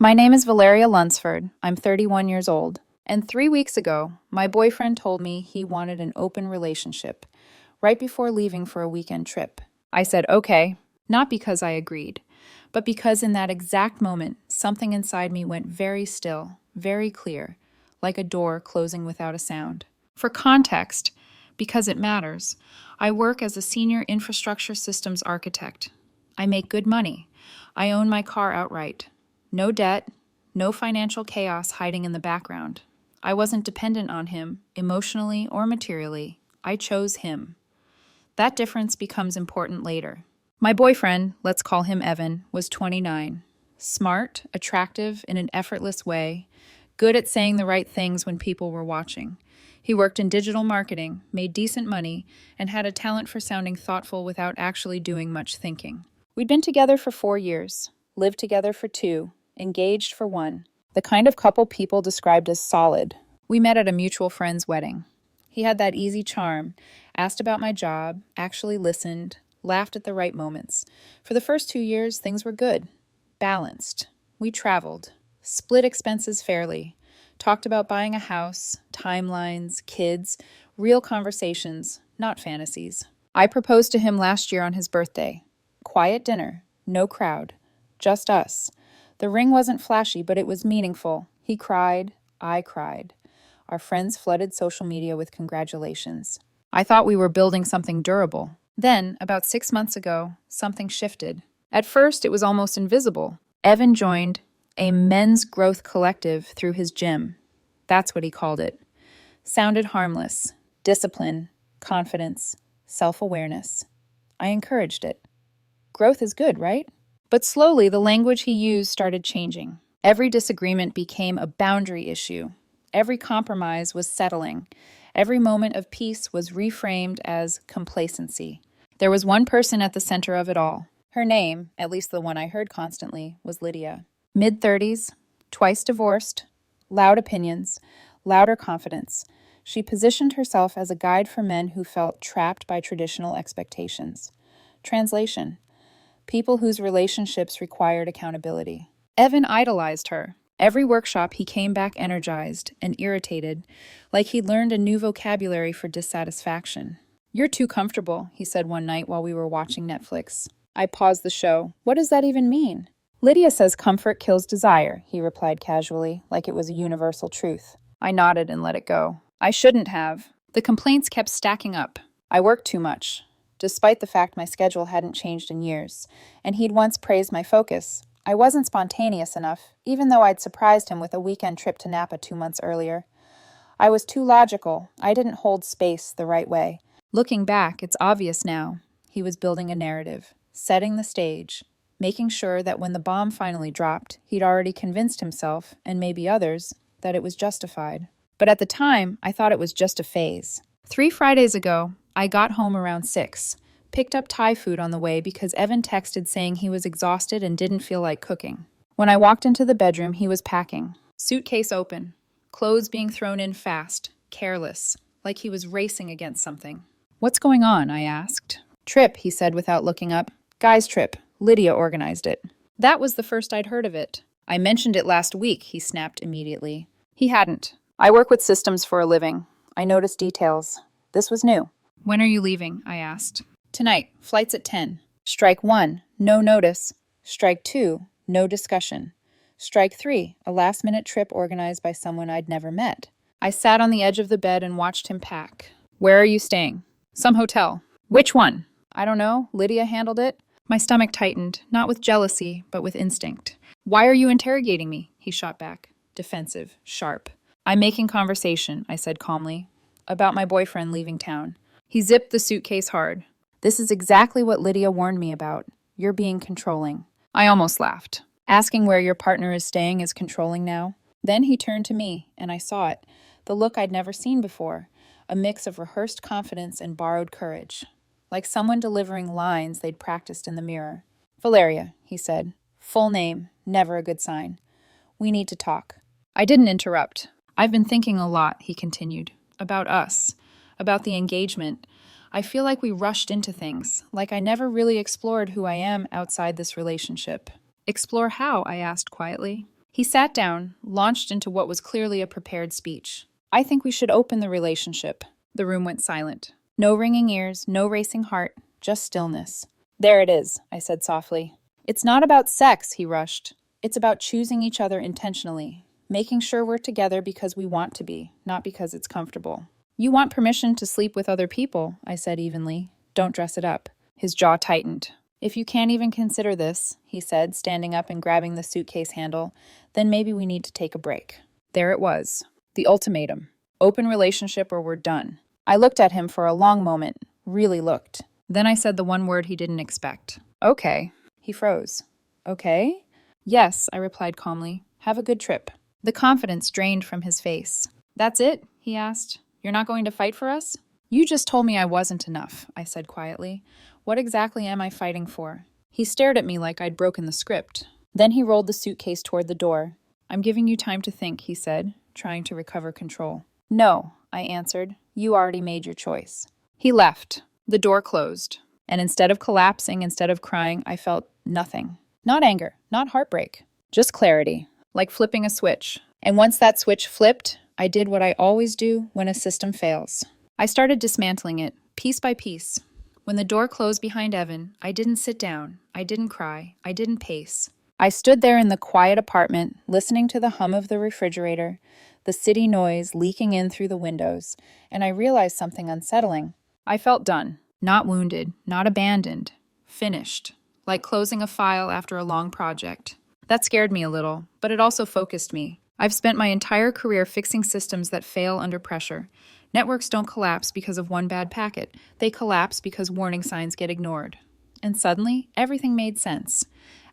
My name is Valeria Lunsford. I'm 31 years old. And 3 weeks ago, my boyfriend told me he wanted an open relationship, right before leaving for a weekend trip. I said, okay, not because I agreed, but because in that exact moment, something inside me went very still, very clear, like a door closing without a sound. For context, because it matters, I work as a senior infrastructure systems architect. I make good money. I own my car outright. No debt, no financial chaos hiding in the background. I wasn't dependent on him, emotionally or materially. I chose him. That difference becomes important later. My boyfriend, let's call him Evan, was 29. Smart, attractive in an effortless way, good at saying the right things when people were watching. He worked in digital marketing, made decent money, and had a talent for sounding thoughtful without actually doing much thinking. We'd been together for 4 years, lived together for 2, engaged for 1. The kind of couple people described as solid. We met at a mutual friend's wedding. He had that easy charm, asked about my job, actually listened, laughed at the right moments. For the first 2 years, things were good, balanced. We traveled, split expenses fairly, talked about buying a house, timelines, kids, real conversations, not fantasies. I proposed to him last year on his birthday. Quiet dinner, no crowd, just us. The ring wasn't flashy, but it was meaningful. He cried, I cried. Our friends flooded social media with congratulations. I thought we were building something durable. Then, about 6 months ago, something shifted. At first, it was almost invisible. Evan joined a men's growth collective through his gym. That's what he called it. Sounded harmless. Discipline, confidence, self-awareness. I encouraged it. Growth is good, right? But slowly, the language he used started changing. Every disagreement became a boundary issue. Every compromise was settling. Every moment of peace was reframed as complacency. There was one person at the center of it all. Her name, at least the one I heard constantly, was Lydia. Mid-30s, twice divorced, loud opinions, louder confidence. She positioned herself as a guide for men who felt trapped by traditional expectations. Translation: people whose relationships required accountability. Evan idolized her. Every workshop he came back energized and irritated, like he'd learned a new vocabulary for dissatisfaction. "You're too comfortable," he said one night while we were watching Netflix. I paused the show. "What does that even mean?" "Lydia says comfort kills desire," he replied casually, like it was a universal truth. I nodded and let it go. I shouldn't have. The complaints kept stacking up. I worked too much, despite the fact my schedule hadn't changed in years, and he'd once praised my focus. I wasn't spontaneous enough, even though I'd surprised him with a weekend trip to Napa 2 months earlier. I was too logical. I didn't hold space the right way. Looking back, it's obvious now. He was building a narrative, setting the stage, making sure that when the bomb finally dropped, he'd already convinced himself, and maybe others, that it was justified. But at the time, I thought it was just a phase. 3 Fridays ago, I got home around 6, picked up Thai food on the way because Evan texted saying he was exhausted and didn't feel like cooking. When I walked into the bedroom, he was packing. Suitcase open, clothes being thrown in fast, careless, like he was racing against something. "What's going on?" I asked. "Trip," he said without looking up. "Guys' trip. Lydia organized it." That was the first I'd heard of it. "I mentioned it last week," he snapped immediately. He hadn't. I work with systems for a living. I noticed details. This was new. "When are you leaving?" I asked. "Tonight. Flight's at 10. Strike 1, no notice. Strike 2, no discussion. Strike 3, a last-minute trip organized by someone I'd never met." I sat on the edge of the bed and watched him pack. "Where are you staying?" "Some hotel." "Which one?" "I don't know. Lydia handled it." My stomach tightened, not with jealousy, but with instinct. "Why are you interrogating me?" he shot back. Defensive, sharp. "I'm making conversation," I said calmly, "about my boyfriend leaving town." He zipped the suitcase hard. "This is exactly what Lydia warned me about. You're being controlling." I almost laughed. Asking where your partner is staying is controlling now? Then he turned to me, and I saw it. The look I'd never seen before. A mix of rehearsed confidence and borrowed courage. Like someone delivering lines they'd practiced in the mirror. "Valeria," he said. Full name, never a good sign. "We need to talk." I didn't interrupt. "I've been thinking a lot," he continued. "About us. About the engagement. I feel like we rushed into things, like I never really explored who I am outside this relationship." "Explore how?" I asked quietly. He sat down, launched into what was clearly a prepared speech. I think we should open the relationship. The room went silent. No ringing ears, no racing heart, just stillness. There it is, I said softly. It's not about sex, he rushed. It's about choosing each other intentionally, making sure we're together because we want to be, not because it's comfortable. You want permission to sleep with other people, I said evenly. Don't dress it up. His jaw tightened. If you can't even consider this, he said, standing up and grabbing the suitcase handle, then maybe we need to take a break. There it was. The ultimatum. Open relationship or we're done. I looked at him for a long moment, really looked. Then I said the one word he didn't expect. Okay. He froze. Okay? Yes, I replied calmly. Have a good trip. The confidence drained from his face. That's it? He asked. You're not going to fight for us? You just told me I wasn't enough, I said quietly. What exactly am I fighting for? He stared at me like I'd broken the script. Then he rolled the suitcase toward the door. I'm giving you time to think, he said, trying to recover control. No, I answered. You already made your choice. He left. The door closed. And instead of collapsing, instead of crying, I felt nothing. Not anger, not heartbreak, just clarity, like flipping a switch. And once that switch flipped, I did what I always do when a system fails. I started dismantling it, piece by piece. When the door closed behind Evan, I didn't sit down, I didn't cry, I didn't pace. I stood there in the quiet apartment, listening to the hum of the refrigerator, the city noise leaking in through the windows, and I realized something unsettling. I felt done, not wounded, not abandoned, finished, like closing a file after a long project. That scared me a little, but it also focused me. I've spent my entire career fixing systems that fail under pressure. Networks don't collapse because of one bad packet. They collapse because warning signs get ignored. And suddenly, everything made sense.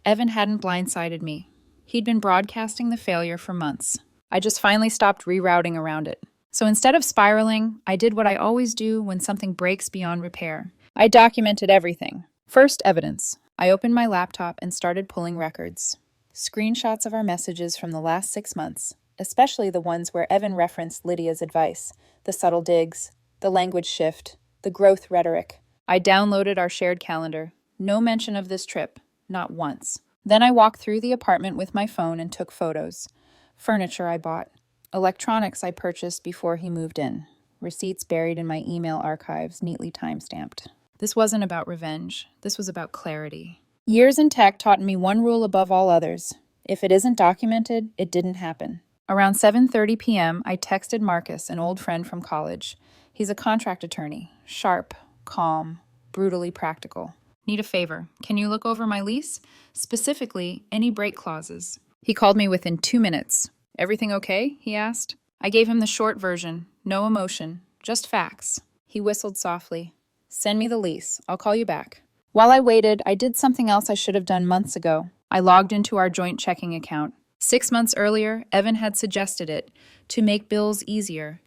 Evan hadn't blindsided me. He'd been broadcasting the failure for months. I just finally stopped rerouting around it. So instead of spiraling, I did what I always do when something breaks beyond repair. I documented everything. First, evidence. I opened my laptop and started pulling records. Screenshots of our messages from the last 6 months, especially the ones where Evan referenced Lydia's advice, the subtle digs, the language shift, the growth rhetoric. I downloaded our shared calendar. No mention of this trip, not once. Then I walked through the apartment with my phone and took photos. Furniture I bought. Electronics I purchased before he moved in. Receipts buried in my email archives, neatly time-stamped. This wasn't about revenge. This was about clarity. Years in tech taught me one rule above all others. If it isn't documented, it didn't happen. Around 7:30 p.m., I texted Marcus, an old friend from college. He's a contract attorney. Sharp, calm, brutally practical. Need a favor. Can you look over my lease? Specifically, any break clauses. He called me within 2 minutes. Everything okay? He asked. I gave him the short version. No emotion. Just facts. He whistled softly. Send me the lease. I'll call you back. While I waited, I did something else I should have done months ago. I logged into our joint checking account. 6 months earlier, Evan had suggested it, to make bills easier.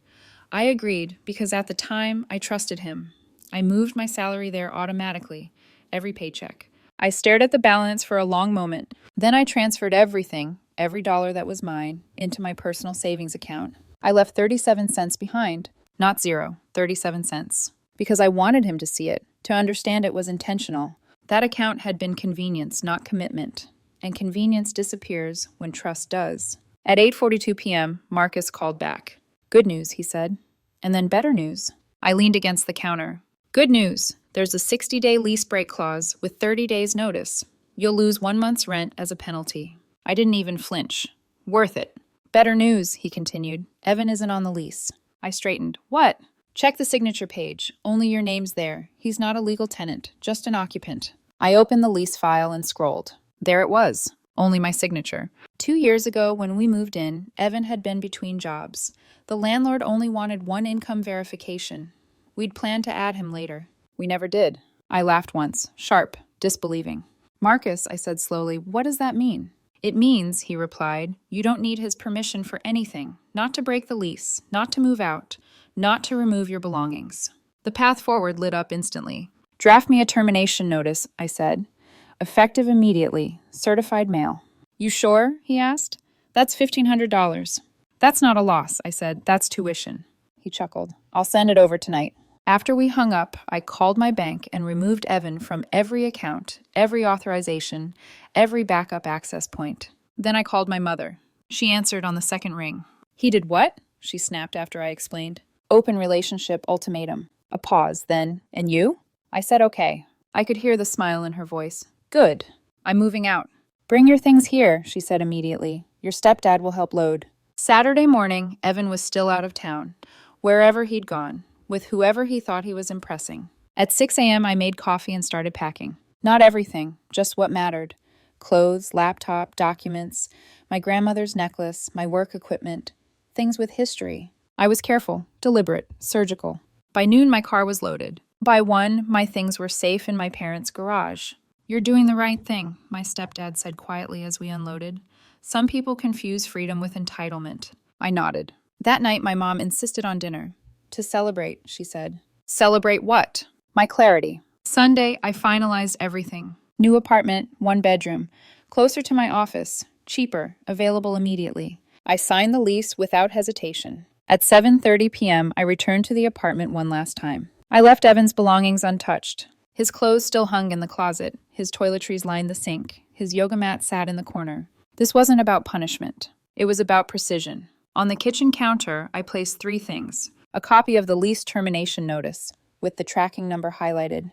I agreed because at the time, I trusted him. I moved my salary there automatically, every paycheck. I stared at the balance for a long moment. Then I transferred everything, every dollar that was mine, into my personal savings account. I left 37 cents behind. Not zero, 37 cents. Because I wanted him to see it, to understand it was intentional. That account had been convenience, not commitment. And convenience disappears when trust does. At 8:42 p.m., Marcus called back. Good news, he said. And then better news. I leaned against the counter. Good news. There's a 60-day lease break clause with 30 days notice. You'll lose 1 month's rent as a penalty. I didn't even flinch. Worth it. Better news, he continued. Evan isn't on the lease. I straightened. What? Check the signature page. Only your name's there. He's not a legal tenant, just an occupant. I opened the lease file and scrolled. There it was. Only my signature. 2 years ago, when we moved in, Evan had been between jobs. The landlord only wanted one income verification. We'd planned to add him later. We never did. I laughed once, sharp, disbelieving. Marcus, I said slowly, what does that mean? It means, he replied, you don't need his permission for anything. Not to break the lease, not to move out, not to remove your belongings. The path forward lit up instantly. Draft me a termination notice, I said. Effective immediately. Certified mail. You sure? He asked. That's $1,500. That's not a loss, I said. That's tuition. He chuckled. I'll send it over tonight. After we hung up, I called my bank and removed Evan from every account, every authorization, every backup access point. Then I called my mother. She answered on the second ring. He did what? She snapped after I explained. Open relationship ultimatum. A pause, then, and you? I said okay. I could hear the smile in her voice. Good. I'm moving out. Bring your things here, she said immediately. Your stepdad will help load. Saturday morning, Evan was still out of town, wherever he'd gone, with whoever he thought he was impressing. At 6 a.m., I made coffee and started packing. Not everything, just what mattered. Clothes, laptop, documents, my grandmother's necklace, my work equipment, things with history. I was careful, deliberate, surgical. By noon, my car was loaded. By 1, my things were safe in my parents' garage. You're doing the right thing, my stepdad said quietly as we unloaded. Some people confuse freedom with entitlement. I nodded. That night, my mom insisted on dinner. To celebrate, she said. Celebrate what? My clarity. Sunday, I finalized everything. New apartment, 1 bedroom. Closer to my office. Cheaper, available immediately. I signed the lease without hesitation. At 7:30 p.m., I returned to the apartment one last time. I left Evan's belongings untouched. His clothes still hung in the closet. His toiletries lined the sink. His yoga mat sat in the corner. This wasn't about punishment. It was about precision. On the kitchen counter, I placed 3 things. A copy of the lease termination notice, with the tracking number highlighted.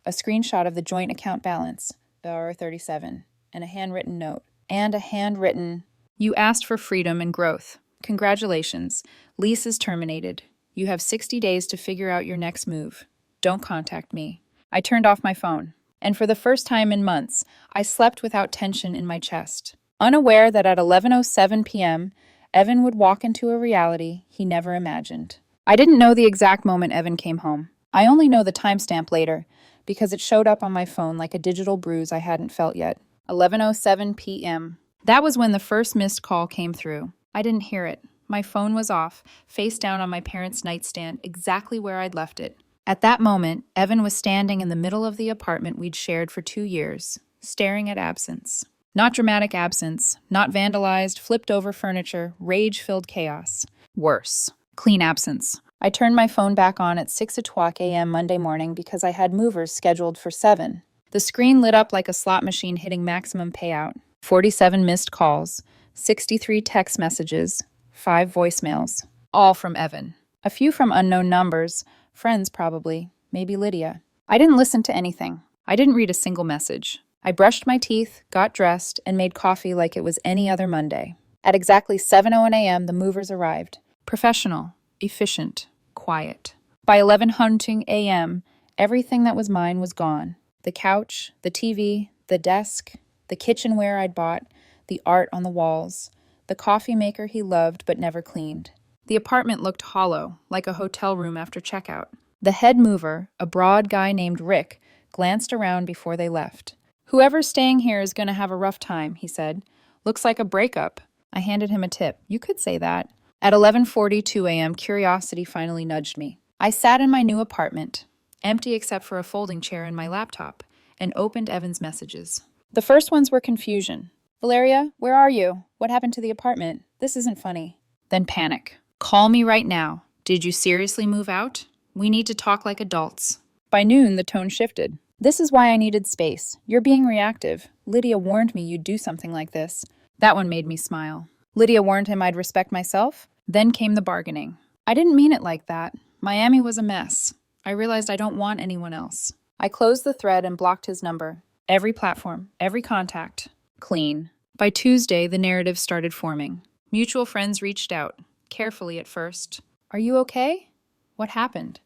A screenshot of the joint account balance, $37, and a handwritten note. And a handwritten, "You asked for freedom and growth. Congratulations. Lease is terminated. You have 60 days to figure out your next move. Don't contact me." I turned off my phone, and for the first time in months, I slept without tension in my chest, unaware that at 11:07 p.m., Evan would walk into a reality he never imagined. I didn't know the exact moment Evan came home. I only know the timestamp later, because it showed up on my phone like a digital bruise I hadn't felt yet. 11:07 p.m. That was when the first missed call came through. I didn't hear it. My phone was off, face down on my parents' nightstand, exactly where I'd left it. At that moment, Evan was standing in the middle of the apartment we'd shared for 2 years, staring at absence. Not dramatic absence, not vandalized, flipped-over furniture, rage-filled chaos. Worse, clean absence. I turned my phone back on at 6:00 a.m. Monday morning because I had movers scheduled for 7. The screen lit up like a slot machine hitting maximum payout. 47 missed calls, 63 text messages, 5 voicemails, all from Evan. A few from unknown numbers, friends probably, maybe Lydia. I didn't listen to anything. I didn't read a single message. I brushed my teeth, got dressed, and made coffee like it was any other Monday. At exactly 7:01 a.m., the movers arrived. Professional, efficient, quiet. By 11:00 a.m., everything that was mine was gone. The couch, the TV, the desk, the kitchenware I'd bought, the art on the walls, the coffee maker he loved but never cleaned. The apartment looked hollow, like a hotel room after checkout. The head mover, a broad guy named Rick, glanced around before they left. "Whoever's staying here is going to have a rough time," he said. "Looks like a breakup." I handed him a tip. You could say that. At 11:42 a.m., curiosity finally nudged me. I sat in my new apartment, empty except for a folding chair and my laptop, and opened Evan's messages. The first ones were confusion. "Valeria, where are you? What happened to the apartment? This isn't funny." Then panic. "Call me right now. Did you seriously move out? We need to talk like adults." By noon, the tone shifted. "This is why I needed space. You're being reactive. Lydia warned me you'd do something like this." That one made me smile. Lydia warned him I'd respect myself? Then came the bargaining. I didn't mean it like that. Miami was a mess. I realized I don't want anyone else. I closed the thread and blocked his number. Every platform, every contact. Clean. By Tuesday, the narrative started forming. Mutual friends reached out, carefully at first. "Are you okay? What happened?"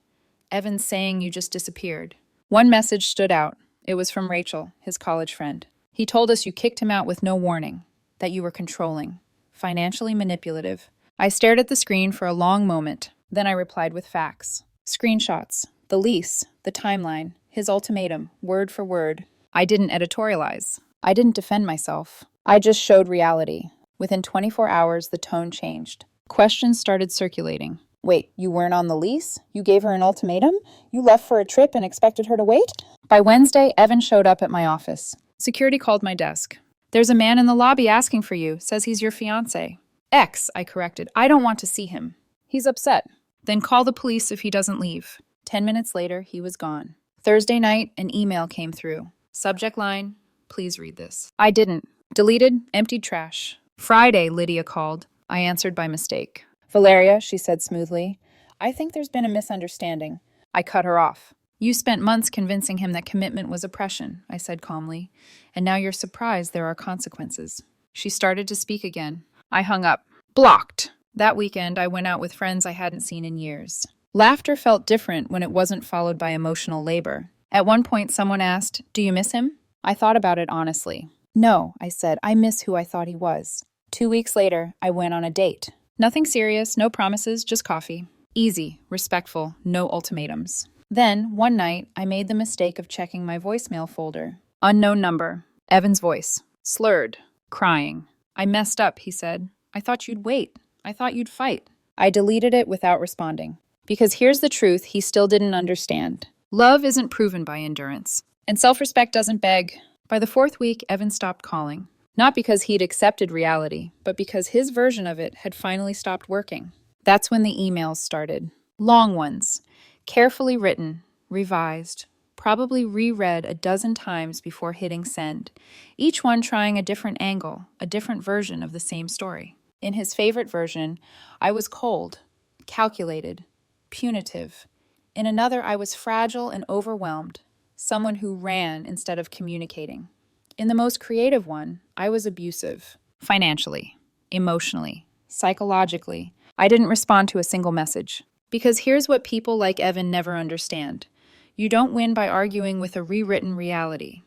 Evan saying you just disappeared. One message stood out. It was from Rachel, his college friend. "He told us you kicked him out with no warning, that you were controlling, financially manipulative." I stared at the screen for a long moment. Then I replied with facts. Screenshots, the lease, the timeline, his ultimatum, word for word. I didn't editorialize. I didn't defend myself. I just showed reality. Within 24 hours, the tone changed. Questions started circulating. "Wait, you weren't on the lease? You gave her an ultimatum? You left for a trip and expected her to wait?" By Wednesday, Evan showed up at my office. Security called my desk. "There's a man in the lobby asking for you. Says he's your fiancé." "Ex," I corrected. "I don't want to see him." "He's upset." "Then call the police if he doesn't leave." 10 minutes later, he was gone. Thursday night, an email came through. Subject line, "Please read this." I didn't. Deleted, emptied trash. Friday, Lydia called. I answered by mistake. Valeria, she said smoothly, I think there's been a misunderstanding. I cut her off. You spent months convincing him that commitment was oppression, I said calmly, and now you're surprised there are consequences. She started to speak again. I hung up. Blocked. That weekend, I went out with friends I hadn't seen in years. Laughter felt different when it wasn't followed by emotional labor. At one point, someone asked, Do you miss him? I thought about it honestly. No, I said, I miss who I thought he was. 2 weeks later, I went on a date. Nothing serious, no promises, just coffee. Easy, respectful, no ultimatums. Then, one night, I made the mistake of checking my voicemail folder. Unknown number. Evan's voice. Slurred. Crying. I messed up, he said. I thought you'd wait. I thought you'd fight. I deleted it without responding. Because here's the truth he still didn't understand. Love isn't proven by endurance. And self-respect doesn't beg. By the 4th week, Evan stopped calling. Not because he'd accepted reality, but because his version of it had finally stopped working. That's when the emails started. Long ones. Carefully written, revised, probably reread a dozen times before hitting send. Each one trying a different angle, a different version of the same story. In his favorite version, I was cold, calculated, punitive. In another, I was fragile and overwhelmed, someone who ran instead of communicating. In the most creative one, I was abusive. Financially, emotionally, psychologically. I didn't respond to a single message. Because here's what people like Evan never understand. You don't win by arguing with a rewritten reality.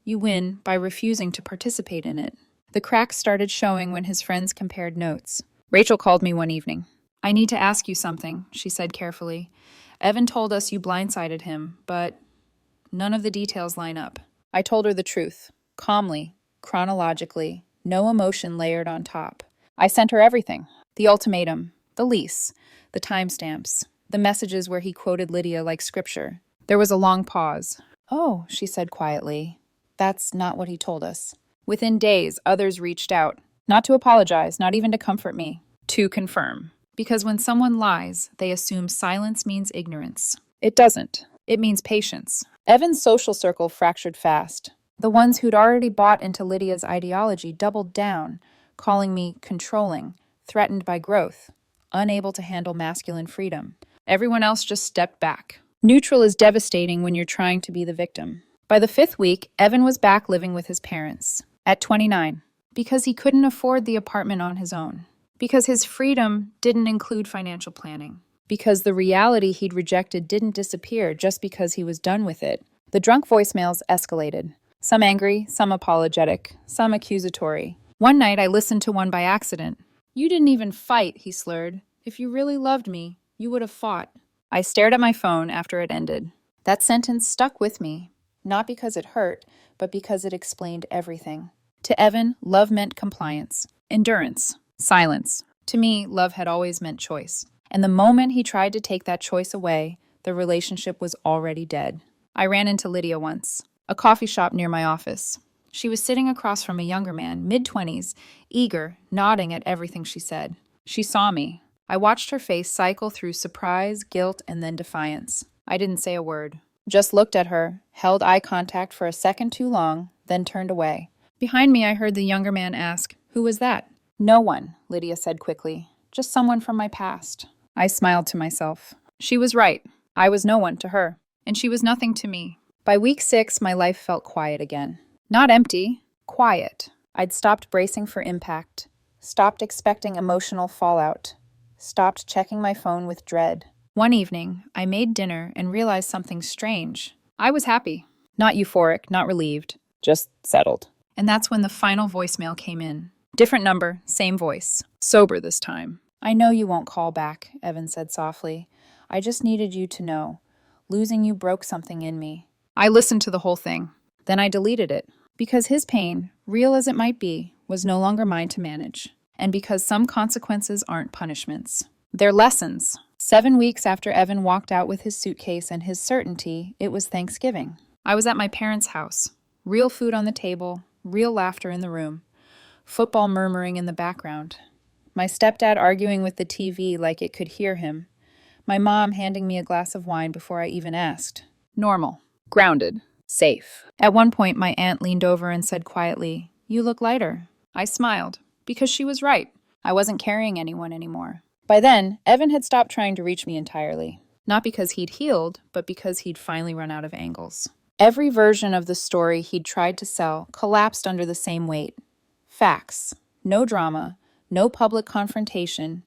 You win by refusing to participate in it. The cracks started showing when his friends compared notes. Rachel called me one evening. I need to ask you something, she said carefully. Evan told us you blindsided him, but none of the details line up. I told her the truth, calmly, chronologically, no emotion layered on top. I sent her everything. The ultimatum, the lease, the timestamps, the messages where he quoted Lydia like scripture. There was a long pause. Oh, she said quietly. That's not what he told us. Within days, others reached out. Not to apologize, not even to comfort me. To confirm. Because when someone lies, they assume silence means ignorance. It doesn't. It means patience. Evan's social circle fractured fast. The ones who'd already bought into Lydia's ideology doubled down, calling me controlling, threatened by growth, unable to handle masculine freedom. Everyone else just stepped back. Neutral is devastating when you're trying to be the victim. By the 5th week, Evan was back living with his parents. At 29. Because he couldn't afford the apartment on his own. Because his freedom didn't include financial planning. Because the reality he'd rejected didn't disappear just because he was done with it. The drunk voicemails escalated. Some angry, some apologetic, some accusatory. One night I listened to one by accident. You didn't even fight, he slurred. If you really loved me, you would have fought. I stared at my phone after it ended. That sentence stuck with me, not because it hurt, but because it explained everything. To Evan, love meant compliance, endurance, silence. To me, love had always meant choice. And the moment he tried to take that choice away, the relationship was already dead. I ran into Lydia once, a coffee shop near my office. She was sitting across from a younger man, mid-20s, eager, nodding at everything she said. She saw me. I watched her face cycle through surprise, guilt, and then defiance. I didn't say a word. Just looked at her, held eye contact for a second too long, then turned away. Behind me, I heard the younger man ask, "Who was that?" "No one," Lydia said quickly. "Just someone from my past." I smiled to myself. She was right. I was no one to her, and she was nothing to me. By week 6, my life felt quiet again. Not empty, quiet. I'd stopped bracing for impact, stopped expecting emotional fallout, stopped checking my phone with dread. One evening, I made dinner and realized something strange. I was happy. Not euphoric, not relieved, just settled. And that's when the final voicemail came in. Different number, same voice. Sober this time. "I know you won't call back," Evan said softly. "I just needed you to know. Losing you broke something in me." I listened to the whole thing. Then I deleted it. Because his pain, real as it might be, was no longer mine to manage. And because some consequences aren't punishments. They're lessons. 7 weeks after Evan walked out with his suitcase and his certainty, it was Thanksgiving. I was at my parents' house. Real food on the table, real laughter in the room. Football murmuring in the background. My stepdad arguing with the TV like it could hear him. My mom handing me a glass of wine before I even asked. Normal. Grounded. Safe. At one point, my aunt leaned over and said quietly, "You look lighter." I smiled, because she was right. I wasn't carrying anyone anymore. By then, Evan had stopped trying to reach me entirely. Not because he'd healed, but because he'd finally run out of angles. Every version of the story he'd tried to sell collapsed under the same weight. Facts. No drama, no public confrontation,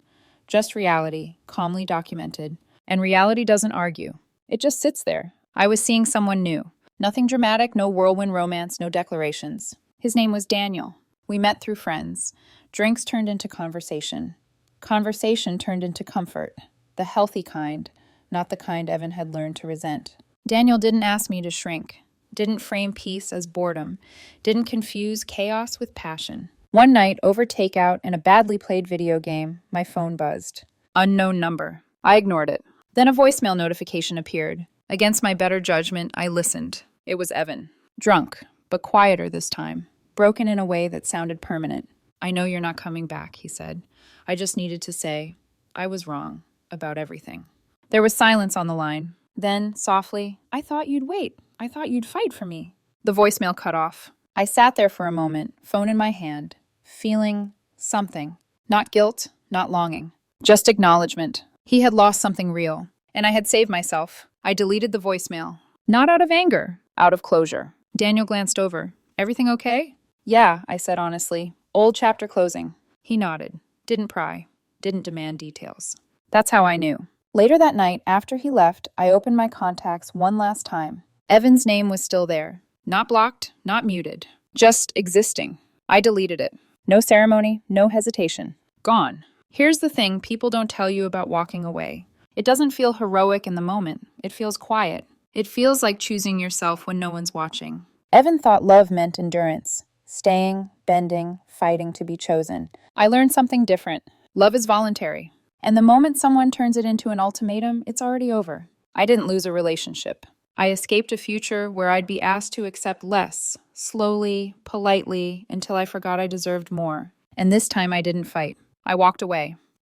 just reality, calmly documented. And reality doesn't argue. It just sits there. I was seeing someone new. Nothing dramatic, no whirlwind romance, no declarations. His name was Daniel. We met through friends. Drinks turned into conversation. Conversation turned into comfort. The healthy kind, not the kind Evan had learned to resent. Daniel didn't ask me to shrink, didn't frame peace as boredom, didn't confuse chaos with passion. One night, over takeout and a badly played video game, my phone buzzed. Unknown number. I ignored it. Then a voicemail notification appeared. Against my better judgment, I listened. It was Evan. Drunk, but quieter this time. Broken in a way that sounded permanent. "I know you're not coming back," he said. "I just needed to say, I was wrong about everything." There was silence on the line. Then, softly, "I thought you'd wait. I thought you'd fight for me." The voicemail cut off. I sat there for a moment, phone in my hand, feeling something. Not guilt, not longing. Just acknowledgement. He had lost something real, and I had saved myself. I deleted the voicemail. Not out of anger, out of closure. Daniel glanced over. "Everything okay?" "Yeah," I said honestly. "Old chapter closing." He nodded. Didn't pry. Didn't demand details. That's how I knew. Later that night, after he left, I opened my contacts one last time. Evan's name was still there. Not blocked, not muted. Just existing. I deleted it. No ceremony, no hesitation. Gone. Here's the thing people don't tell you about walking away. It doesn't feel heroic in the moment. It feels quiet. It feels like choosing yourself when no one's watching. Evan thought love meant endurance. Staying, bending, fighting to be chosen. I learned something different. Love is voluntary. And the moment someone turns it into an ultimatum, it's already over. I didn't lose a relationship. I escaped a future where I'd be asked to accept less, slowly, politely, until I forgot I deserved more. And this time I didn't fight. I walked away.